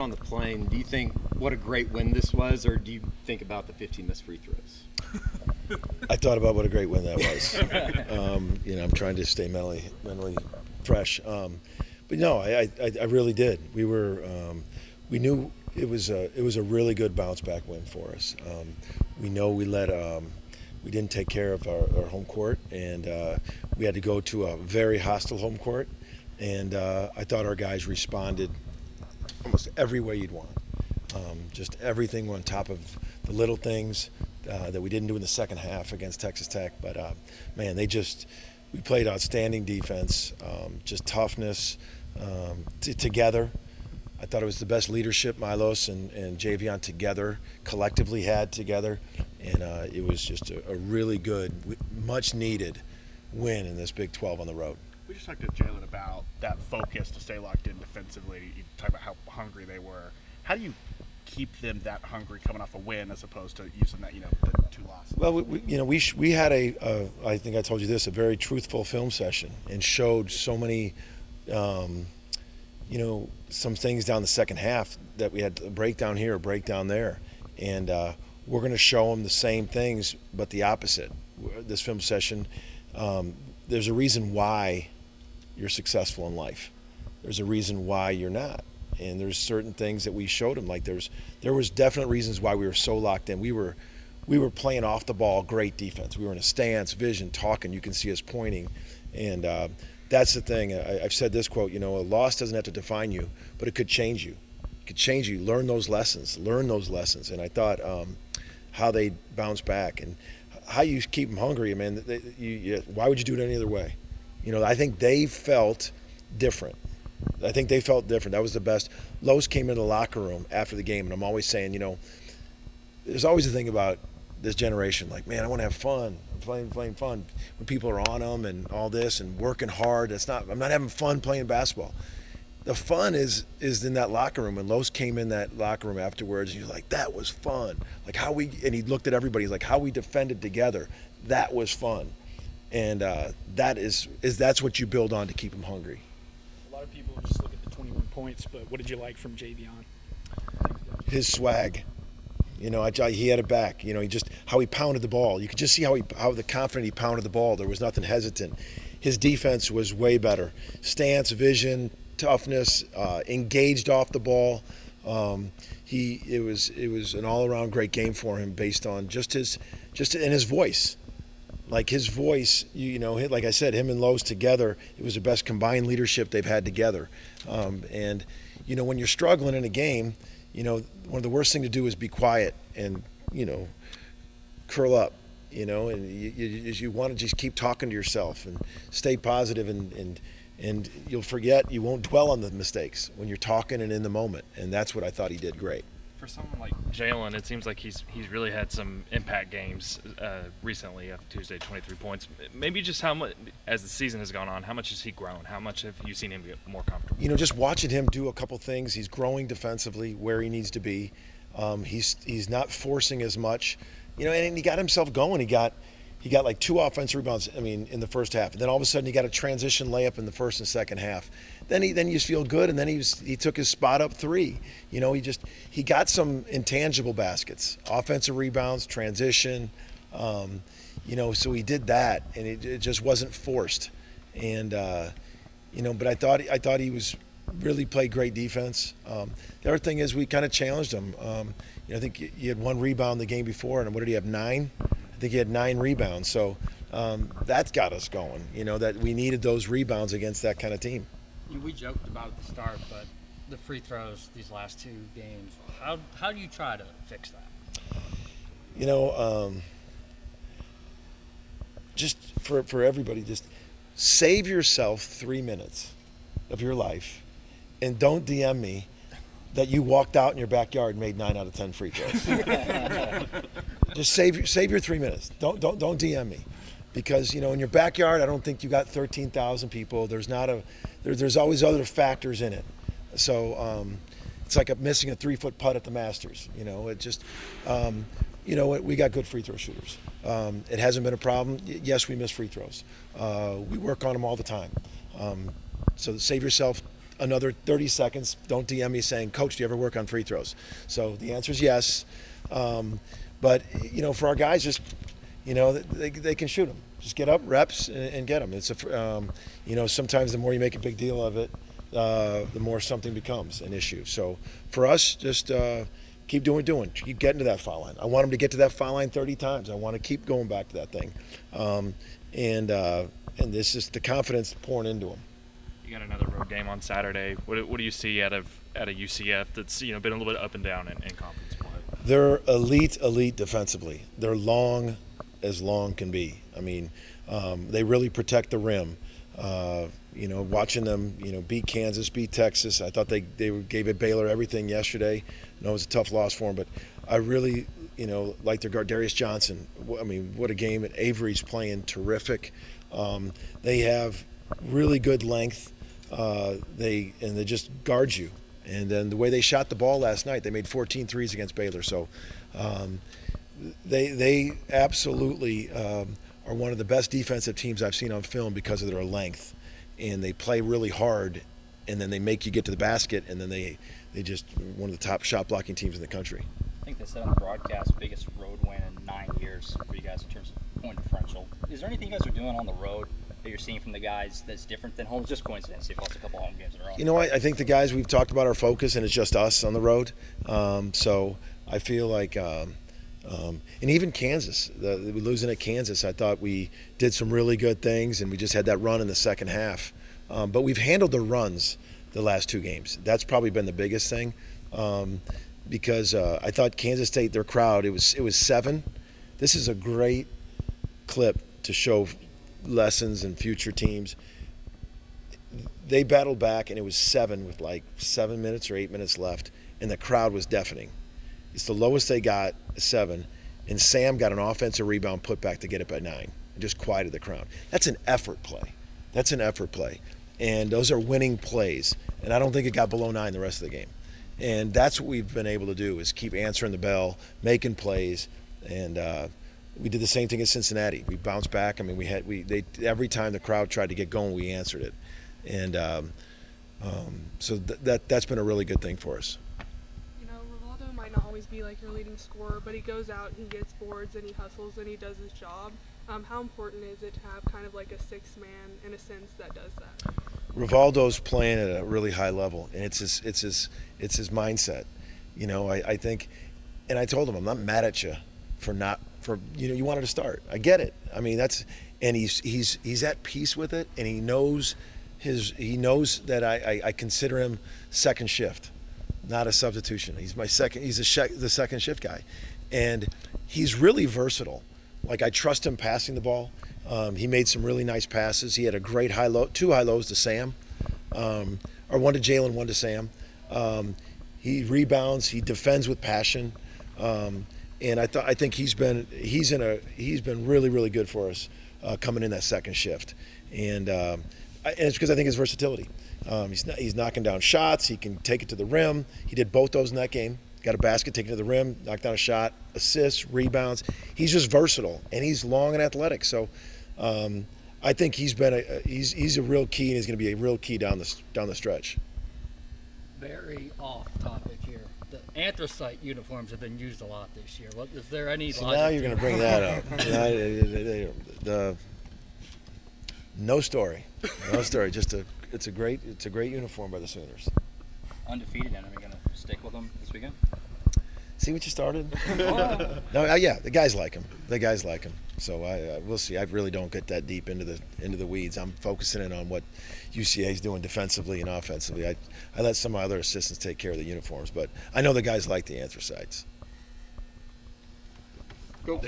On the plane, do you think what a great win this was, or do you think about the 15 missed free throws? I thought about what a great win that was. I'm trying to stay mentally fresh. But no, I really did. We knew it was a really good bounce back win for us. We know we didn't take care of our home court, and we had to go to a very hostile home court. And I thought our guys responded almost every way you'd want. Just everything on top of the little things that we didn't do in the second half against Texas Tech. But, man, we played outstanding defense, just toughness together. I thought it was the best leadership Milos and Javion together, collectively had together. And it was just a really good, much needed win in this Big 12 on the road. We just talked to Jalen about that focus to stay locked in defensively. You talk about how hungry they were. How do you keep them that hungry coming off a win as opposed to using that, the two losses? Well, we had I think I told you this, a very truthful film session, and showed so many, some things down the second half that we had a breakdown here, a breakdown there, and we're going to show them the same things but the opposite. This film session, there's a reason why you're successful in life. There's a reason why you're not. And there's certain things that we showed them. Like there was definite reasons why we were so locked in. We were playing off the ball, great defense. We were in a stance, vision, talking. You can see us pointing. And that's the thing. I've said this quote, a loss doesn't have to define you, but it could change you. It could change you. Learn those lessons. And I thought how they bounce back and how you keep them hungry. I mean, why would you do it any other way? I think they felt different. That was the best. Lowe's came into the locker room after the game, and I'm always saying, there's always a thing about this generation, like, man, I want to have fun. I'm playing fun. When people are on them and all this and working hard, I'm not having fun playing basketball. The fun is in that locker room. And Lowe's came in that locker room afterwards, and he was like, that was fun. Like and he looked at everybody, he's like, how we defended together, that was fun. And that's what you build on to keep them hungry. A lot of people just look at the 21 points, but what did you like from Javion? His swag. He had it back. How he pounded the ball. You could just see how the confident he pounded the ball. There was nothing hesitant. His defense was way better. Stance, vision, toughness, engaged off the ball. It was an all-around great game for him based on and his voice. Like his voice, like I said, him and Lowe's together, it was the best combined leadership they've had together. And when you're struggling in a game, one of the worst things to do is be quiet and, curl up, and you want to just keep talking to yourself and stay positive and you'll forget, you won't dwell on the mistakes when you're talking and in the moment. And that's what I thought he did great. For someone like Jalen, it seems like he's really had some impact games recently. After Tuesday, 23 points. Maybe just how much, as the season has gone on, how much has he grown? How much have you seen him get more comfortable? Just watching him do a couple things. He's growing defensively where he needs to be. He's not forcing as much. And he got himself going. He got like 2 offensive rebounds, in the first half. And then all of a sudden he got a transition layup in the first and second half. Then you just feel good, and then he took his spot up 3. He got some intangible baskets, offensive rebounds, transition. So he did that, and it just wasn't forced. And but I thought he was really played great defense. The other thing is we kind of challenged him. I think he had 1 rebound the game before, and what did he have, 9? I think he had 9 rebounds. So that's got us going, that we needed those rebounds against that kind of team. We joked about at the start, but the free throws these last 2 games, how do you try to fix that? Just for everybody, just save yourself 3 minutes of your life and don't DM me that you walked out in your backyard and made 9 out of 10 free throws. Just save your 3 minutes. Don't DM me, because in your backyard, I don't think you got 13,000 people. There's always other factors in it. So it's like missing a 3-foot putt at the Masters. We got good free throw shooters. It hasn't been a problem. Yes, we miss free throws. We work on them all the time. So save yourself another 30 seconds. Don't DM me saying, Coach, do you ever work on free throws? So the answer is yes. But, for our guys, just, they can shoot them. Just get up, reps, and get them. It's sometimes the more you make a big deal of it, the more something becomes an issue. So for us, just keep doing. Keep getting to that foul line. I want them to get to that foul line 30 times. I want to keep going back to that thing. And this is the confidence pouring into them. You got another road game on Saturday. What do you see out of UCF that's been a little bit up and down in conference play? They're elite defensively. They're long as long can be. I mean, they really protect the rim. Watching them, beat Kansas, beat Texas. I thought they gave it Baylor everything yesterday. I know it was a tough loss for them, but I really, like their guard, Darius Johnson. I mean, what a game. And Avery's playing terrific. They have really good length. They just guard you. And then the way they shot the ball last night, they made 14 threes against Baylor. So they absolutely are one of the best defensive teams I've seen on film because of their length. And they play really hard, and then they make you get to the basket, and then they just one of the top shot blocking teams in the country. I think they said on the broadcast, biggest road win in 9 years for you guys in terms of point differential. Is there anything you guys are doing on the road that you're seeing from the guys that's different than home? Just coincidence, they've lost a couple home games in a row. I think the guys, we've talked about our focus, and it's just us on the road. So I feel like, and even Kansas, losing at Kansas, I thought we did some really good things, and we just had that run in the second half. But we've handled the runs the last 2 games. That's probably been the biggest thing. Because I thought Kansas State, their crowd, it was 7. This is a great clip to show lessons and future teams. They battled back, and it was 7 with like 7 minutes or 8 minutes left, and the crowd was deafening. It's the lowest they got, 7, and Sam got an offensive rebound put back to get it by 9 and just quieted the crowd. That's an effort play. And those are winning plays, and I don't think it got below 9 the rest of the game. And that's what we've been able to do, is keep answering the bell, making plays, and we did the same thing at Cincinnati. We bounced back. I mean, every time the crowd tried to get going, we answered it, and so that's been a really good thing for us. Rivaldo might not always be like your leading scorer, but he goes out, he gets boards, and he hustles, and he does his job. How important is it to have kind of like a 6th man in a sense that does that? Rivaldo's playing at a really high level, and it's his mindset. I think, and I told him, I'm not mad at you for you wanted to start. I get it. I mean, and he's at peace with it, and he knows that I consider him second shift, not a substitution. He's the second shift guy, and he's really versatile. Like, I trust him passing the ball. He made some really nice passes. He had a great 2 high lows to Sam, or one to Jalen, one to Sam. He rebounds. He defends with passion, and I think he's been really, really good for us coming in that second shift, and it's because I think his versatility. He's knocking down shots. He can take it to the rim. He did both those in that game. Got a basket, taken to the rim, knocked down a shot, assists, rebounds. He's just versatile, and he's long and athletic. So I think he's a real key, and he's going to be a real key down the stretch. Very off topic here. The anthracite uniforms have been used a lot this year. Is there any? So now you're going to bring that up. No story. It's a great uniform by the Sooners. Undefeated, and are we going to stick with them this weekend? See what you started? No, yeah, the guys like him. So we'll see. I really don't get that deep into the weeds. I'm focusing in on what UCA is doing defensively and offensively. I let some of my other assistants take care of the uniforms, but I know the guys like the anthracites. Go.